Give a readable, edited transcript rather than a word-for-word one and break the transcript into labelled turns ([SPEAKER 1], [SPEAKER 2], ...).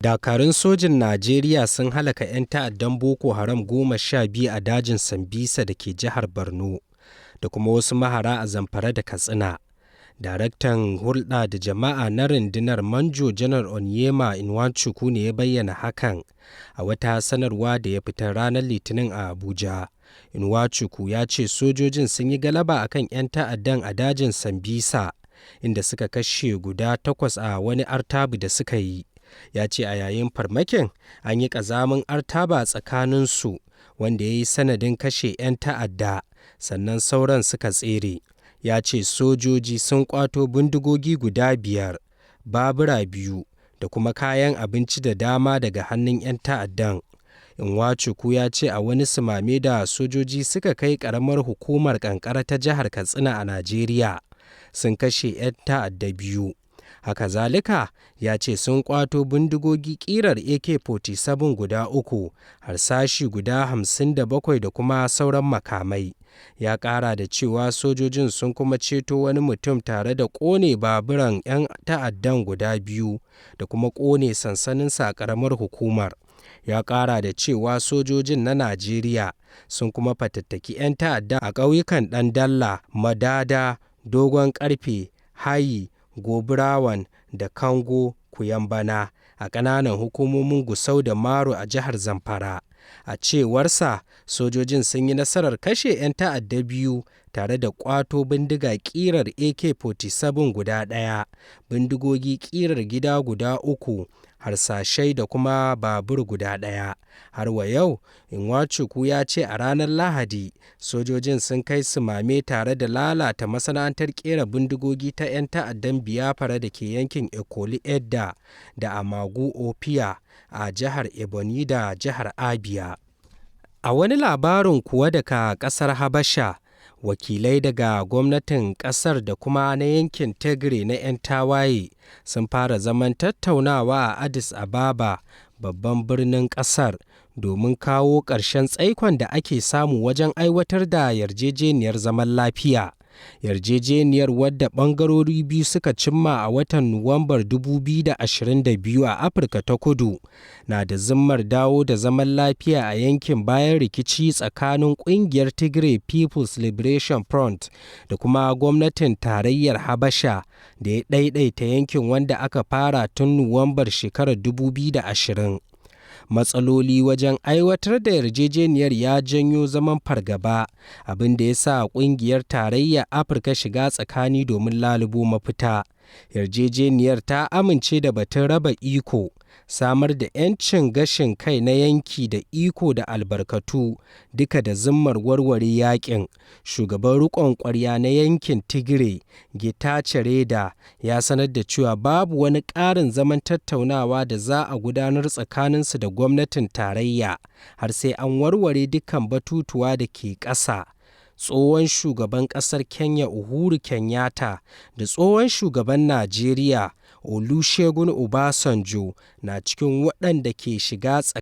[SPEAKER 1] Dakarun sojin Najeriya sun halaka 'yan ta'addan Boko Haram 12 a dajin Sambisa da ke jihar Borno da kuma wasu mahara a Zamfara da Katsina. Daraktan hulɗa da jama'a na rundunar Manjo Janar Onyema Inwachukwu ne ya bayyana hakan a wata sanarwa da ya fitar ranar Litinin a Abuja. Inwachukwu ya ce sojojin sun yi galaba akan 'yan ta'addan a dajin Sambisa, inda suka kashe guda 8 a wani artabu da suka yi. Ya ce a yayin farmakin an yi ƙazamin artaba tsakaninsu wanda ya yi sanadin kashe 'yan ta'adda, sannan sauran suka tsere. Ya ce sojoji sun ƙwato bindigogi guda 5, babura 2 da kuma kayan abinci da dama daga hannun 'yan ta'addan. Inwachukwu ya ce a wani sumame da sojoji suka kai ƙaramar hukumar Kankara ta jihar Katsina a Najeriya sun kashe 'yan ta'adda 2. Haka zalika ya ce sun ƙwato bindigogi ƙirar AK-47 guda 3, harsashi guda 57 da kuma sauran makamai. Ya ƙara da cewa sojojin sun kuma ceto wani mutum tare da ƙone baburan 'yan ta'addan guda 2 da kuma ƙone sansaninsa a ƙaramar hukumar. Ya ƙara da cewa sojojin na Najeriya sun kuma fatattaki 'yan ta'adda a ƙauyukan Ɗandalla, Madada, Dogon Ƙarfe, Hayi, Gobirawan da Kango Kuyambana a ƙananan hukumomin Gusau da Maru a jihar Zamfara. A cewarsa, sojojin sun yi nasarar kashe 'yan ta'adda 2 tare da ƙwato bindiga ƙirar AK-47 guda 1, bindigogi ƙirar gida guda 3, harsashai da kuma babur guda 1. Har wa yau, Inwachukwu ya ce a ranar Lahadi, sojojin sun kai sumame tare da lalata masana'antar ƙera bindigogi ta 'yan ta'addan Biafra da ke yankin Ekoli Edda da Amagu Ofia a jihar Ebonyi da jihar Abia. A wani labarin kuwa daga ƙasar Habasha, wakilai daga gwamnatin ƙasar da kuma na yankin Tigray na 'yan tawaye sun fara zaman tattaunawa a Addis Ababa, babban birnin ƙasar, domin kawo ƙarshen tsaikon da ake samu wajen aiwatar da yarjejeniyar zaman lafiya. Yarjejeniyar wadda ɓangarori biyu suka cimma a watan Nuwambar 2022 a Afirka ta Kudu na da zimmar dawo da zaman lafiya a yankin bayan rikici tsakanin ƙungiyar Tigray People's Liberation Front da kuma gwamnatin tarayyar Habasha da ya ɗaiɗaita yankin, wanda aka fara tun Nuwambar shekarar 2020. Matsaloli wajen aiwatar da yarjejeniyar ya janyo zaman fargaba, abin da ya sa ƙungiyar tarayyar Afirka shiga tsakani domin lalubo mafita. Yarjejeniyar ta amince da batun raba iko, samar da 'yancin gashin kai na yanki da iko da albarkatu, duka da zimmar warware yakin. Shugaban riƙon ƙwarya na yankin Tigray, Getachew Reda, ya sanar da cewa babu wani ƙarin zaman tattaunawa da za a gudanar tsakaninsu da gwamnatin tarayya har sai an warware dukkan batutuwa da ke ƙasa. Tsohon shugaban ƙasar Kenya Uhuru Kenyatta da tsohon shugaban Najeriya Olusegun Obasanjo na cikin waɗanda ke shiga tsakani